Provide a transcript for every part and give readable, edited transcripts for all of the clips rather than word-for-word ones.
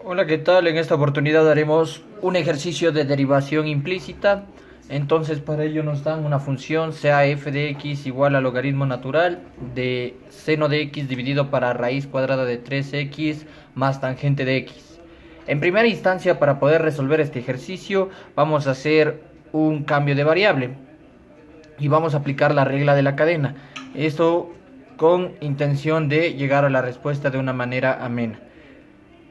Hola, ¿qué tal? En esta oportunidad haremos un ejercicio de derivación implícita. Entonces, para ello nos dan una función sea f de x igual al logaritmo natural de seno de x dividido para raíz cuadrada de 3x más tangente de x. En primera instancia, para poder resolver este ejercicio, vamos a hacer un cambio de variable y vamos a aplicar la regla de la cadena. Esto con intención de llegar a la respuesta de una manera amena.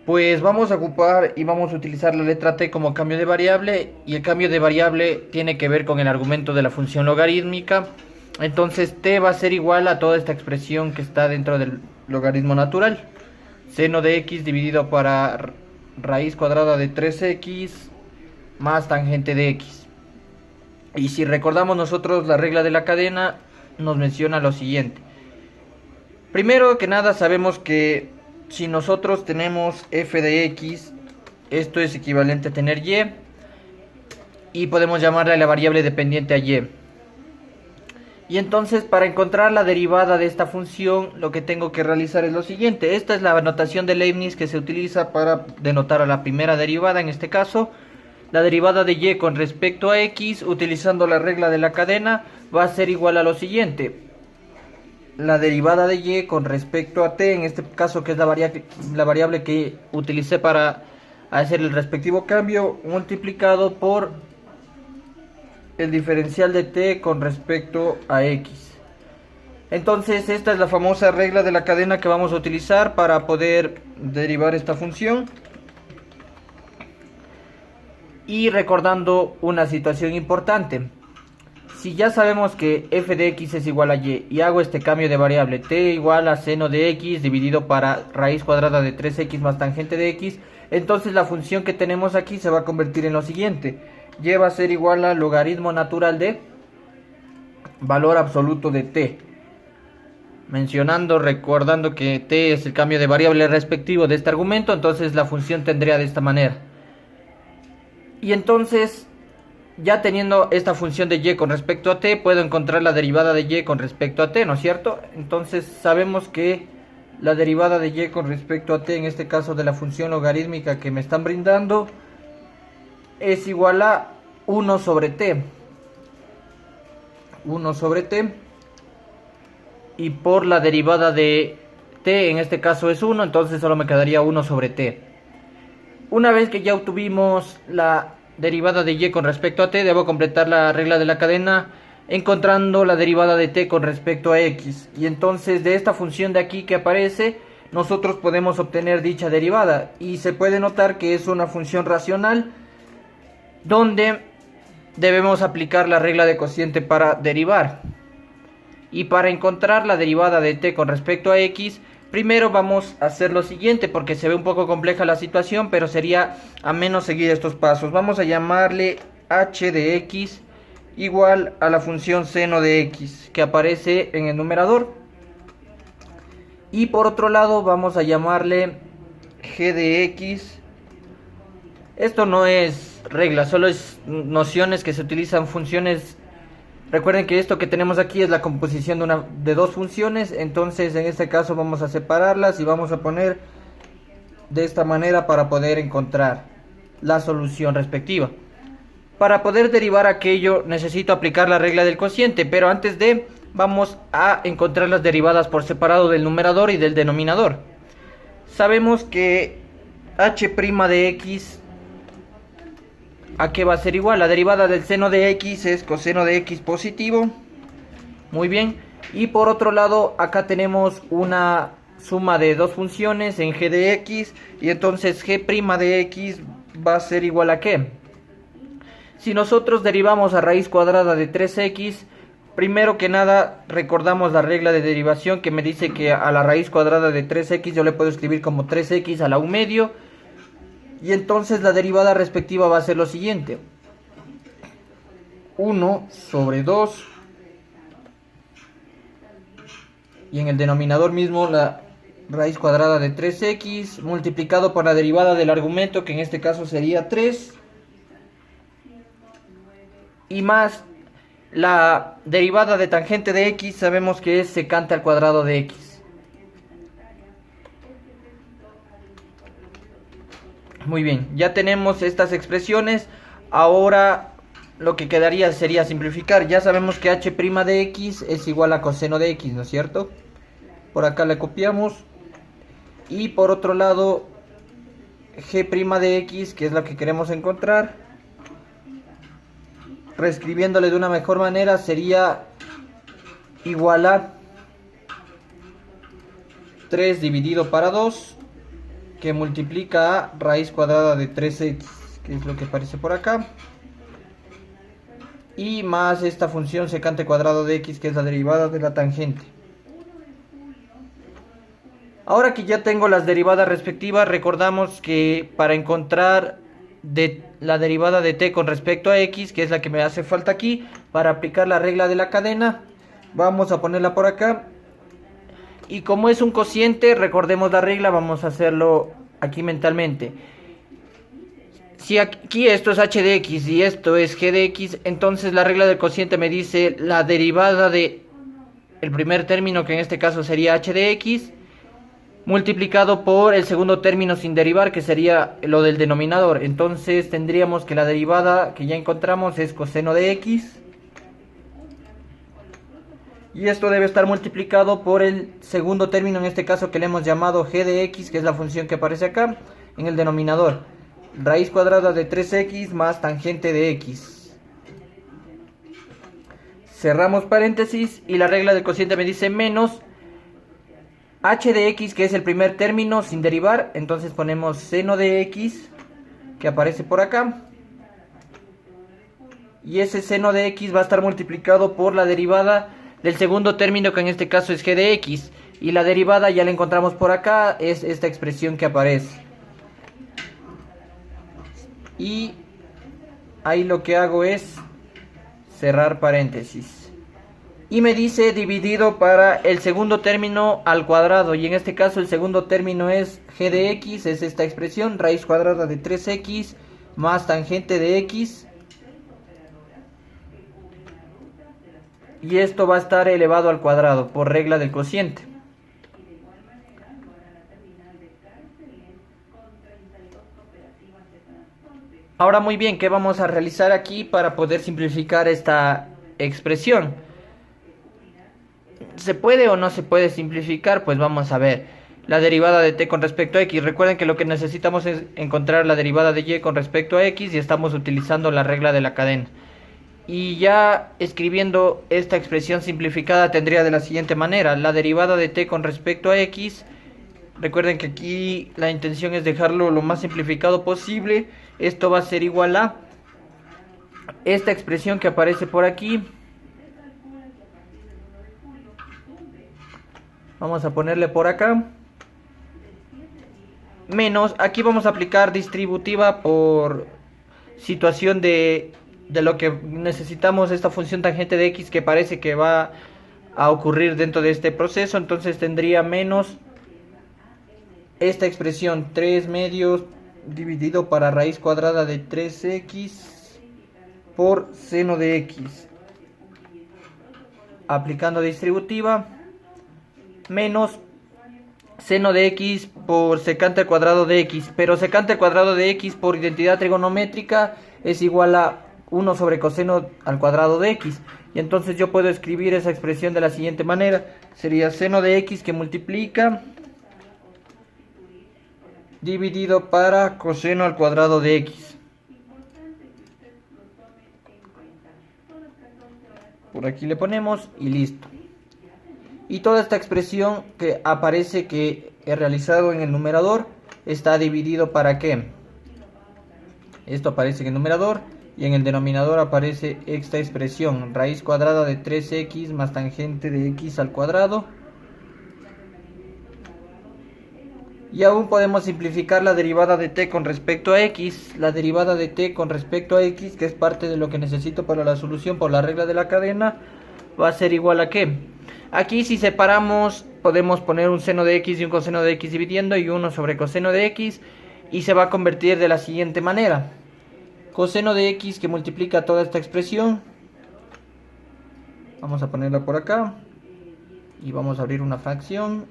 Pues vamos a ocupar y vamos a utilizar la letra t como cambio de variable, y el cambio de variable tiene que ver con el argumento de la función logarítmica. Entonces t va a ser igual a toda esta expresión que está dentro del logaritmo natural. Seno de x dividido para raíz cuadrada de 3x más tangente de x. Y si recordamos nosotros la regla de la cadena, nos menciona lo siguiente. Primero que nada sabemos que si nosotros tenemos f de x, esto es equivalente a tener y podemos llamarle a la variable dependiente a y. Y entonces, para encontrar la derivada de esta función, lo que tengo que realizar es lo siguiente. Esta es la notación de Leibniz que se utiliza para denotar a la primera derivada, en este caso la derivada de y con respecto a x, utilizando la regla de la cadena, va a ser igual a lo siguiente. La derivada de y con respecto a t, en este caso que es la variable que utilicé para hacer el respectivo cambio, multiplicado por el diferencial de t con respecto a x. Entonces esta es la famosa regla de la cadena que vamos a utilizar para poder derivar esta función. Y recordando una situación importante, si ya sabemos que f de x es igual a y hago este cambio de variable t igual a seno de x dividido para raíz cuadrada de 3x más tangente de x, entonces la función que tenemos aquí se va a convertir en lo siguiente. Y va a ser igual al logaritmo natural de valor absoluto de t. Recordando que t es el cambio de variable respectivo de este argumento, entonces la función tendría de esta manera. Y entonces, ya teniendo esta función de y con respecto a t, puedo encontrar la derivada de y con respecto a t, ¿no es cierto? Entonces sabemos que la derivada de y con respecto a t, en este caso de la función logarítmica que me están brindando, es igual a 1 sobre t. 1 sobre t. Y por la derivada de t, en este caso es 1, entonces solo me quedaría 1 sobre t. Una vez que ya obtuvimos la derivada de y con respecto a t, debo completar la regla de la cadena encontrando la derivada de t con respecto a x. Y entonces de esta función de aquí que aparece, nosotros podemos obtener dicha derivada. Y se puede notar que es una función racional donde debemos aplicar la regla de cociente para derivar. Y para encontrar la derivada de t con respecto a x, primero vamos a hacer lo siguiente, porque se ve un poco compleja la situación, pero sería ameno seguir estos pasos. Vamos a llamarle h de x igual a la función seno de x que aparece en el numerador. Y por otro lado vamos a llamarle g de x. Esto no es regla, solo es nociones que se utilizan, funciones. Recuerden que esto que tenemos aquí es la composición de dos funciones, entonces en este caso vamos a separarlas y vamos a poner de esta manera para poder encontrar la solución respectiva. Para poder derivar aquello necesito aplicar la regla del cociente, pero antes de vamos a encontrar las derivadas por separado del numerador y del denominador. Sabemos que h' de x, ¿a qué va a ser igual? La derivada del seno de x es coseno de x positivo. Muy bien. Y por otro lado, acá tenemos una suma de dos funciones en g de x. Y entonces g' de x va a ser igual a ¿qué? Si nosotros derivamos a raíz cuadrada de 3x, primero que nada recordamos la regla de derivación que me dice que a la raíz cuadrada de 3x yo le puedo escribir como 3x a la 1 medio. Y entonces la derivada respectiva va a ser lo siguiente. 1 sobre 2. Y en el denominador mismo la raíz cuadrada de 3x multiplicado por la derivada del argumento, que en este caso sería 3. Y más la derivada de tangente de x, sabemos que es secante al cuadrado de x. Muy bien, ya tenemos estas expresiones. Ahora lo que quedaría sería simplificar. Ya sabemos que h' de x es igual a coseno de x, ¿no es cierto? Por acá le copiamos. Y por otro lado, g' de x, que es lo que queremos encontrar, reescribiéndole de una mejor manera, sería igual a 3 dividido para 2, que multiplica a raíz cuadrada de 3x, que es lo que aparece por acá, y más esta función secante cuadrado de x, que es la derivada de la tangente. Ahora que ya tengo las derivadas respectivas, recordamos que para encontrar la derivada de t con respecto a x, que es la que me hace falta aquí, para aplicar la regla de la cadena, vamos a ponerla por acá. Y como es un cociente, recordemos la regla, vamos a hacerlo aquí mentalmente. Si aquí esto es h de x y esto es g de x, entonces la regla del cociente me dice la derivada de el primer término, que en este caso sería h de x, multiplicado por el segundo término sin derivar, que sería lo del denominador. Entonces tendríamos que la derivada que ya encontramos es coseno de x. Y esto debe estar multiplicado por el segundo término, en este caso que le hemos llamado g de x, que es la función que aparece acá en el denominador. Raíz cuadrada de 3x más tangente de x. Cerramos paréntesis y la regla del cociente me dice menos h de x, que es el primer término sin derivar. Entonces ponemos seno de x, que aparece por acá. Y ese seno de x va a estar multiplicado por la derivada del segundo término, que en este caso es g de x. Y la derivada ya la encontramos por acá, es esta expresión que aparece. Y ahí lo que hago es cerrar paréntesis. Y me dice dividido para el segundo término al cuadrado. Y en este caso el segundo término es g de x, es esta expresión, raíz cuadrada de 3x más tangente de x. Y esto va a estar elevado al cuadrado por regla del cociente. Ahora muy bien, ¿qué vamos a realizar aquí para poder simplificar esta expresión? ¿Se puede o no se puede simplificar? Pues vamos a ver. La derivada de t con respecto a x. Recuerden que lo que necesitamos es encontrar la derivada de y con respecto a x y estamos utilizando la regla de la cadena. Y ya escribiendo esta expresión simplificada tendría de la siguiente manera: la derivada de t con respecto a x. Recuerden que aquí la intención es dejarlo lo más simplificado posible. Esto va a ser igual a esta expresión que aparece por aquí. Vamos a ponerle por acá. Menos, aquí vamos a aplicar distributiva por situación de lo que necesitamos, esta función tangente de x que parece que va a ocurrir dentro de este proceso. Entonces tendría menos esta expresión 3 medios dividido para raíz cuadrada de 3x por seno de x, aplicando distributiva, menos seno de x por secante al cuadrado de x, pero secante al cuadrado de x por identidad trigonométrica es igual a 1 sobre coseno al cuadrado de x. Y entonces yo puedo escribir esa expresión de la siguiente manera: sería seno de x que multiplica dividido para coseno al cuadrado de x. Por aquí le ponemos y listo. Y toda esta expresión que aparece que he realizado en el numerador está dividido para qué. Esto aparece en el numerador y en el denominador aparece esta expresión, raíz cuadrada de 3x más tangente de x al cuadrado. Y aún podemos simplificar la derivada de t con respecto a x. La derivada de t con respecto a x, que es parte de lo que necesito para la solución por la regla de la cadena, va a ser igual a ¿qué? Aquí si separamos podemos poner un seno de x y un coseno de x dividiendo y 1 sobre coseno de x, y se va a convertir de la siguiente manera: coseno de x que multiplica toda esta expresión, vamos a ponerla por acá y vamos a abrir una fracción,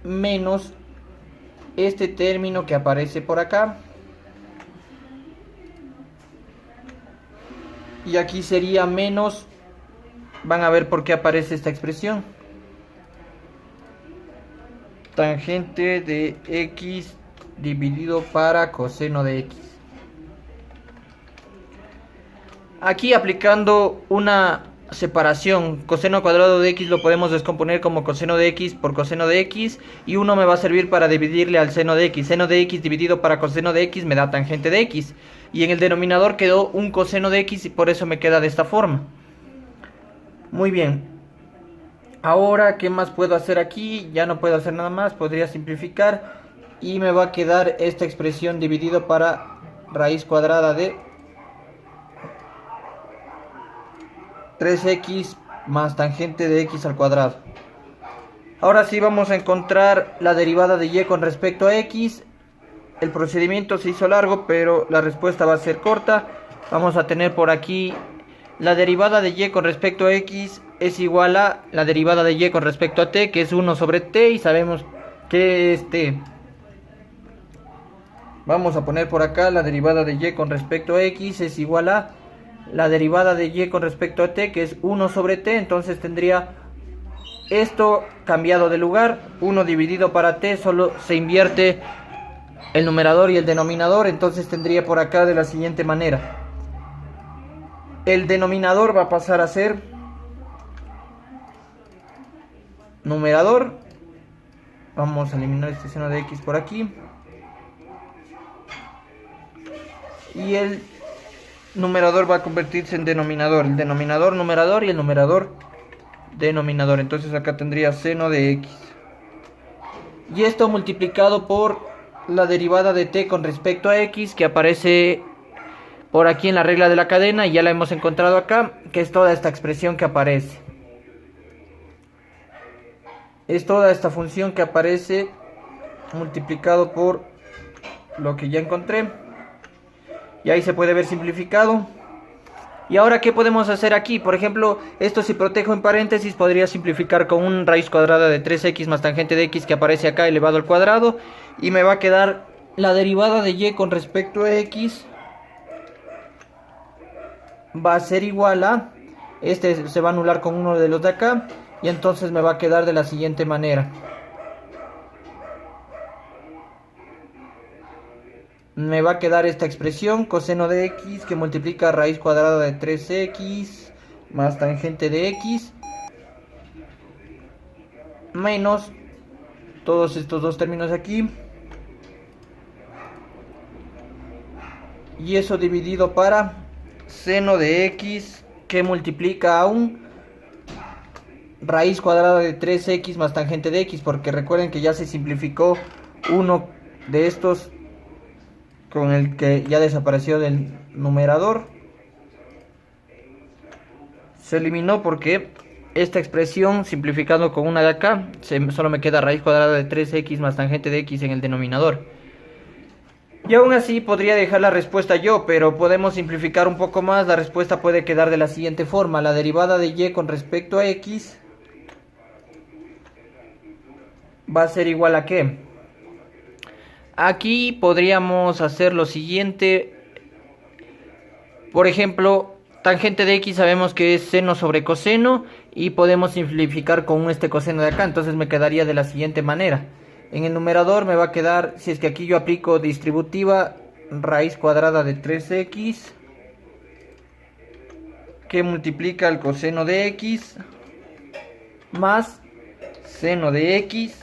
menos este término que aparece por acá. Y aquí sería menos, van a ver por qué aparece esta expresión. Tangente de x dividido para coseno de x. Aquí aplicando una separación, coseno cuadrado de x lo podemos descomponer como coseno de x por coseno de x, y 1 me va a servir para dividirle al seno de x. Seno de x dividido para coseno de x me da tangente de x, y en el denominador quedó un coseno de x y por eso me queda de esta forma. Muy bien. Ahora, ¿qué más puedo hacer aquí? Ya no puedo hacer nada más, podría simplificar y me va a quedar esta expresión dividido para raíz cuadrada de 3x más tangente de x al cuadrado. Ahora sí vamos a encontrar la derivada de y con respecto a x. El procedimiento se hizo largo, pero la respuesta va a ser corta. Vamos a tener por aquí la derivada de y con respecto a x es igual a la derivada de y con respecto a t, que es 1 sobre t, y sabemos que es t. Vamos a poner por acá la derivada de y con respecto a x es igual a la derivada de y con respecto a t, que es 1 sobre t. Entonces tendría esto cambiado de lugar. 1 dividido para t, solo se invierte el numerador y el denominador. Entonces tendría por acá de la siguiente manera: el denominador va a pasar a ser numerador. Vamos a eliminar este seno de x por aquí, y el numerador va a convertirse en denominador. El denominador numerador y el numerador denominador. Entonces acá tendría seno de x, y esto multiplicado por la derivada de t con respecto a x, que aparece por aquí en la regla de la cadena, y ya la hemos encontrado acá, que es toda esta expresión que aparece. Es toda esta función que aparece multiplicado por lo que ya encontré, y ahí se puede ver simplificado. Y ahora, ¿qué podemos hacer aquí? Por ejemplo, esto, si protejo en paréntesis, podría simplificar con un raíz cuadrada de 3x más tangente de x que aparece acá elevado al cuadrado, y me va a quedar la derivada de y con respecto a x va a ser igual a, este se va a anular con uno de los de acá, y entonces me va a quedar de la siguiente manera: me va a quedar esta expresión, coseno de x que multiplica raíz cuadrada de 3x más tangente de x, menos todos estos dos términos aquí, y eso dividido para seno de x que multiplica a un raíz cuadrada de 3x más tangente de x, porque recuerden que ya se simplificó uno de estos con el que ya desapareció del numerador. Se eliminó porque esta expresión, simplificando con una de acá, solo me queda raíz cuadrada de 3x más tangente de x en el denominador. Y aún así podría dejar la respuesta yo, pero podemos simplificar un poco más. La respuesta puede quedar de la siguiente forma: la derivada de y con respecto a x va a ser igual a ¿qué? Aquí podríamos hacer lo siguiente. Por ejemplo, tangente de x sabemos que es seno sobre coseno, y podemos simplificar con este coseno de acá. Entonces me quedaría de la siguiente manera: en el numerador me va a quedar, si es que aquí yo aplico distributiva, raíz cuadrada de 3x que multiplica el coseno de x más seno de x.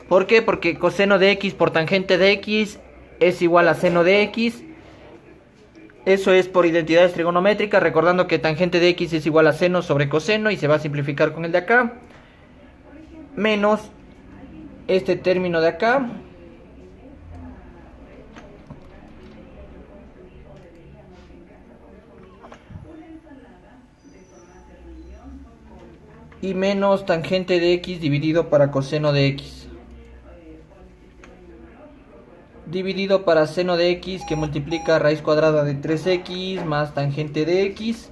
¿Por qué? Porque coseno de x por tangente de x es igual a seno de x. Eso es por identidades trigonométricas, recordando que tangente de x es igual a seno sobre coseno, y se va a simplificar con el de acá, menos este término de acá, y menos tangente de x dividido para coseno de x, dividido para seno de x que multiplica raíz cuadrada de 3x más tangente de x,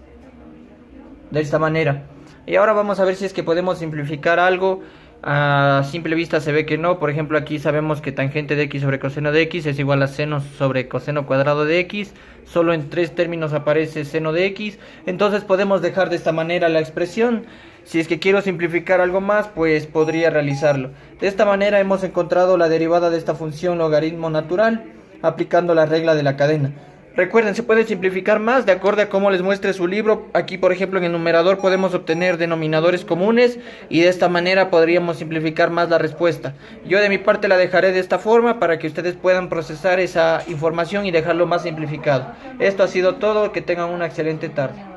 de esta manera. Y ahora vamos a ver si es que podemos simplificar algo. A simple vista se ve que no. Por ejemplo, aquí sabemos que tangente de x sobre coseno de x es igual a seno sobre coseno cuadrado de x. Solo en 3 términos aparece seno de x. Entonces podemos dejar de esta manera la expresión. Si es que quiero simplificar algo más, pues podría realizarlo. De esta manera hemos encontrado la derivada de esta función logaritmo natural aplicando la regla de la cadena. Recuerden, se puede simplificar más de acuerdo a cómo les muestre su libro. Aquí, por ejemplo, en el numerador podemos obtener denominadores comunes y de esta manera podríamos simplificar más la respuesta. Yo de mi parte la dejaré de esta forma para que ustedes puedan procesar esa información y dejarlo más simplificado. Esto ha sido todo, que tengan una excelente tarde.